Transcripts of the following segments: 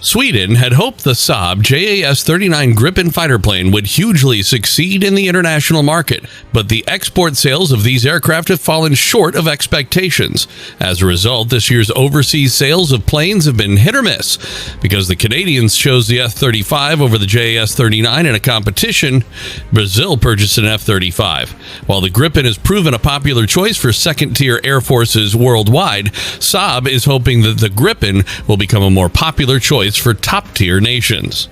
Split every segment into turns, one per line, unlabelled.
Sweden had hoped the Saab JAS-39 Gripen fighter plane would hugely succeed in the international market, but the export sales of these aircraft have fallen short of expectations. As a result, this year's overseas sales of planes have been hit or miss. Because the Canadians chose the F-35 over the JAS-39 in a competition, Brazil purchased an F-35. While the Gripen has proven a popular choice for second-tier air forces worldwide, Saab is hoping that the Gripen will become a more popular choice for top-tier nations.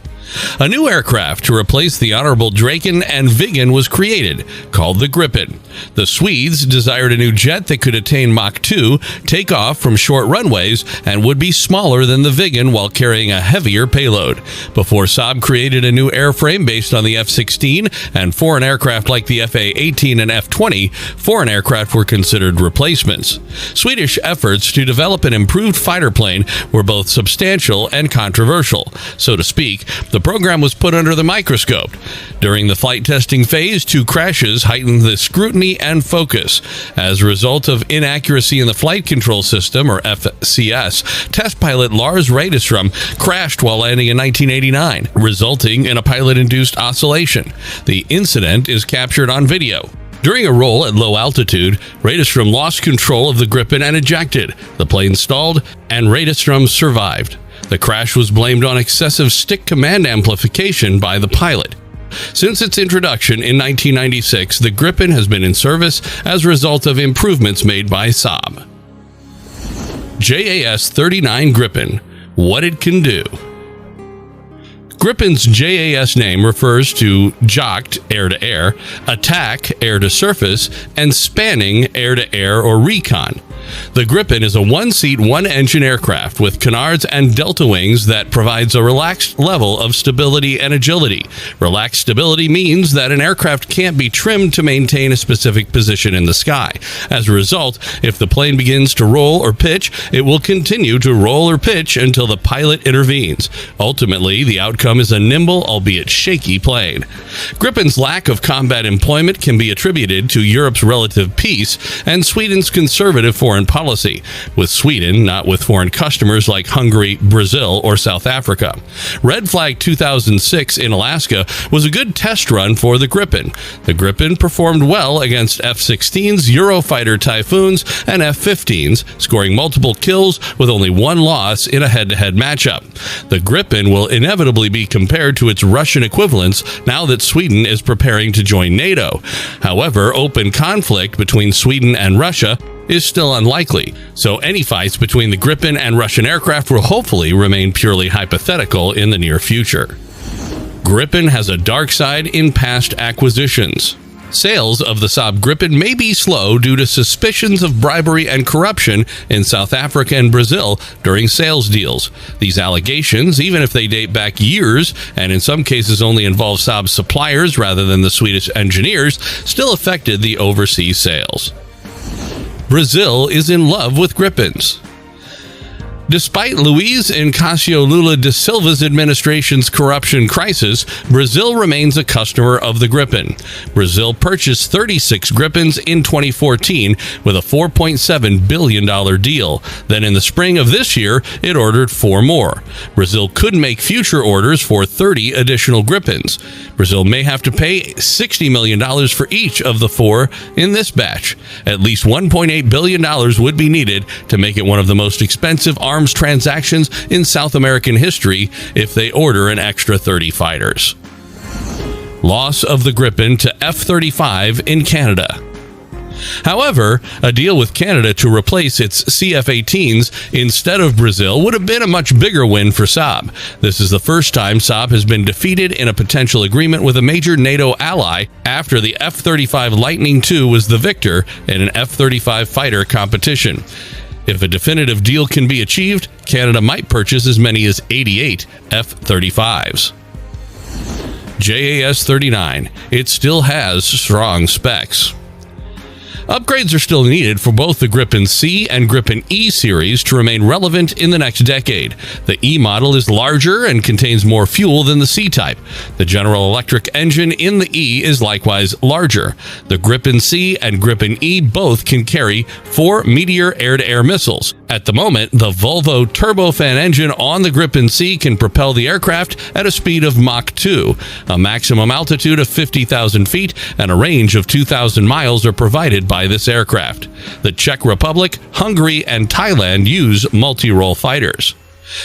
A new aircraft to replace the honorable Draken and Viggen was created, called the Gripen. The Swedes desired a new jet that could attain Mach 2, take off from short runways, and would be smaller than the Viggen while carrying a heavier payload. Before Saab created a new airframe based on the F-16 and foreign aircraft like the Fa-18 and F-20, foreign aircraft were considered replacements. Swedish efforts to develop an improved fighter plane were both substantial and controversial. So to speak, the program was put under the microscope. During the flight testing phase, 2 crashes heightened the scrutiny and focus. As a result of inaccuracy in the flight control system, or FCS, test pilot Lars Radestrom crashed while landing in 1989, resulting in a pilot-induced oscillation. The incident is captured on video. During a roll at low altitude, Radestrom lost control of the Gripen and ejected. The plane stalled, and Radestrom survived. The crash was blamed on excessive stick command amplification by the pilot. Since its introduction in 1996, the Gripen has been in service as a result of improvements made by Saab. JAS-39 Gripen, what it can do. Gripen's JAS name refers to Jagd, air-to-air, attack, air-to-surface, and spanning, air-to-air or recon. The Gripen is a one-seat, one-engine aircraft with canards and delta wings that provides a relaxed level of stability and agility. Relaxed stability means that an aircraft can't be trimmed to maintain a specific position in the sky. As a result, if the plane begins to roll or pitch, it will continue to roll or pitch until the pilot intervenes. Ultimately, the outcome is a nimble, albeit shaky plane. Gripen's lack of combat employment can be attributed to Europe's relative peace and Sweden's conservative foreign policy, with Sweden not with foreign customers like Hungary, Brazil, or South Africa. Red Flag 2006 in Alaska was a good test run for the Gripen. The Gripen performed well against F-16s, Eurofighter Typhoons, and F-15s, scoring multiple kills with only one loss in a head-to-head matchup. The Gripen will inevitably be compared to its Russian equivalents now that Sweden is preparing to join NATO. However, open conflict between Sweden and Russia is still unlikely, so any fights between the Gripen and Russian aircraft will hopefully remain purely hypothetical in the near future. Gripen has a dark side in past acquisitions. Sales of the Saab Gripen may be slow due to suspicions of bribery and corruption in South Africa and Brazil during sales deals. These allegations, even if they date back years and in some cases only involve Saab suppliers rather than the Swedish engineers, still affected the overseas sales. Brazil is in love with Gripens. Despite Luiz Inácio Lula da Silva's administration's corruption crisis, Brazil remains a customer of the Gripen. Brazil purchased 36 Gripens in 2014 with a $4.7 billion deal. Then in the spring of this year, it ordered 4 more. Brazil could make future orders for 30 additional Gripens. Brazil may have to pay $60 million for each of the 4 in this batch. At least $1.8 billion would be needed to make it one of the most expensive arms transactions in South American history if they order an extra 30 fighters. Loss of the Gripen to F-35 in Canada. However, a deal with Canada to replace its CF-18s instead of Brazil would have been a much bigger win for Saab. This is the first time Saab has been defeated in a potential agreement with a major NATO ally after the F-35 Lightning II was the victor in an F-35 fighter competition. If a definitive deal can be achieved, Canada might purchase as many as 88 F-35s. JAS-39. It still has strong specs. Upgrades are still needed for both the Gripen C and Gripen E series to remain relevant in the next decade. The E model is larger and contains more fuel than the C type. The General Electric engine in the E is likewise larger. The Gripen C and Gripen E both can carry 4 Meteor air-to-air missiles. At the moment, the Volvo turbofan engine on the Gripen C can propel the aircraft at a speed of Mach 2. A maximum altitude of 50,000 feet and a range of 2,000 miles are provided by this aircraft. The Czech Republic, Hungary, and Thailand use multi-role fighters.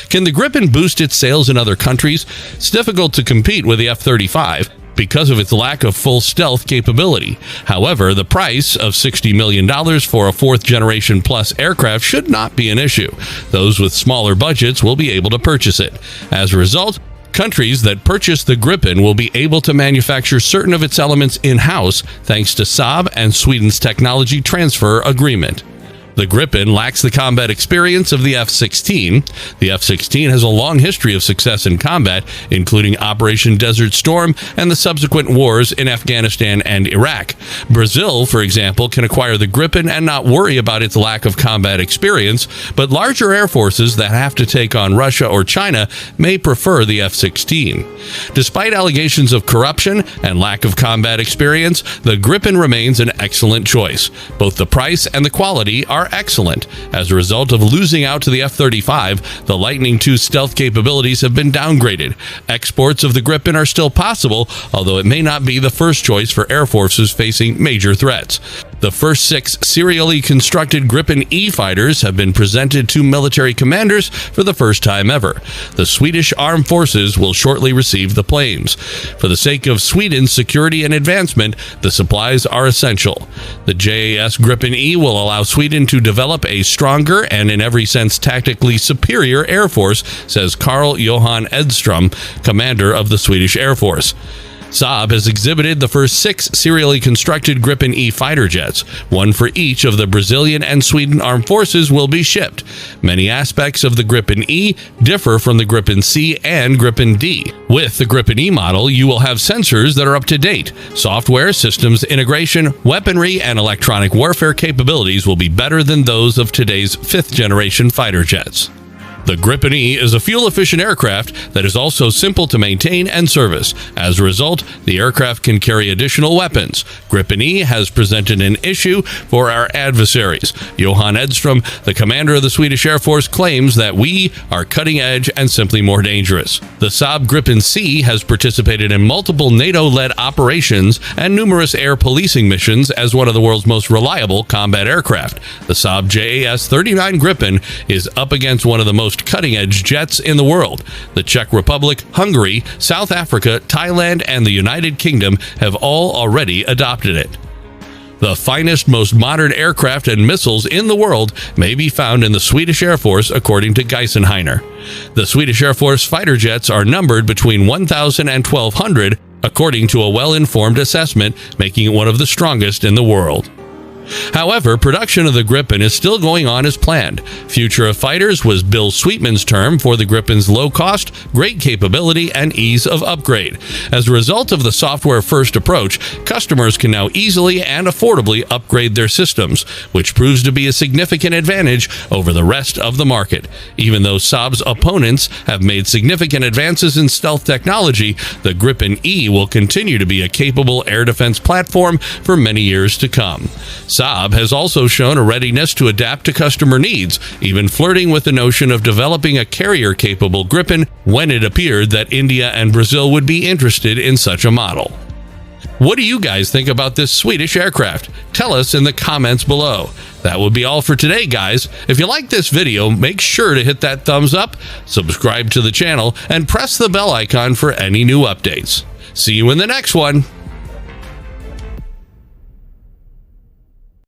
Can the Gripen boost its sales in other countries? It's difficult to compete with the F-35 because of its lack of full stealth capability. However, the price of $60 million for a 4th generation plus aircraft should not be an issue. Those with smaller budgets will be able to purchase it. As a result, countries that purchase the Gripen will be able to manufacture certain of its elements in-house thanks to Saab and Sweden's technology transfer agreement. The Gripen lacks the combat experience of the F-16. The F-16 has a long history of success in combat, including Operation Desert Storm and the subsequent wars in Afghanistan and Iraq. Brazil, for example, can acquire the Gripen and not worry about its lack of combat experience, but larger air forces that have to take on Russia or China may prefer the F-16. Despite allegations of corruption and lack of combat experience, the Gripen remains an excellent choice. Both the price and the quality are excellent. As a result of losing out to the F-35, the Lightning II stealth capabilities have been downgraded. Exports of the Gripen are still possible, although it may not be the first choice for air forces facing major threats. The first 6 serially constructed Gripen E fighters have been presented to military commanders for the first time ever. The Swedish Armed Forces will shortly receive the planes. For the sake of Sweden's security and advancement, the supplies are essential. The JAS Gripen E will allow Sweden to develop a stronger and in every sense tactically superior air force, says Carl Johan Edström, commander of the Swedish Air Force. Saab has exhibited the first 6 serially constructed Gripen E fighter jets. 1 for each of the Brazilian and Sweden armed forces will be shipped. Many aspects of the Gripen E differ from the Gripen C and Gripen D. With the Gripen E model, you will have sensors that are up to date. Software, systems integration, weaponry, and electronic warfare capabilities will be better than those of today's 5th generation fighter jets. The Gripen E is a fuel-efficient aircraft that is also simple to maintain and service. As a result, the aircraft can carry additional weapons. Gripen E has presented an issue for our adversaries. Johan Edström, the commander of the Swedish Air Force, claims that we are cutting-edge and simply more dangerous. The Saab Gripen C has participated in multiple NATO-led operations and numerous air policing missions as one of the world's most reliable combat aircraft. The Saab JAS-39 Gripen is up against one of the most cutting-edge jets in the world. The Czech Republic, Hungary, South Africa, Thailand, and the United Kingdom have all already adopted it. The finest, most modern aircraft and missiles in the world may be found in the Swedish Air Force, according to Geisenhainer. The Swedish Air Force fighter jets are numbered between 1,000 and 1,200, according to a well-informed assessment, making it one of the strongest in the world. However, production of the Gripen is still going on as planned. Future of fighters was Bill Sweetman's term for the Gripen's low cost, great capability, and ease of upgrade. As a result of the software-first approach, customers can now easily and affordably upgrade their systems, which proves to be a significant advantage over the rest of the market. Even though Saab's opponents have made significant advances in stealth technology, the Gripen E will continue to be a capable air defense platform for many years to come. Saab has also shown a readiness to adapt to customer needs, even flirting with the notion of developing a carrier-capable Gripen when it appeared that India and Brazil would be interested in such a model. What do you guys think about this Swedish aircraft? Tell us in the comments below. That would be all for today, guys. If you like this video, make sure to hit that thumbs up, subscribe to the channel, and press the bell icon for any new updates. See you in the next one.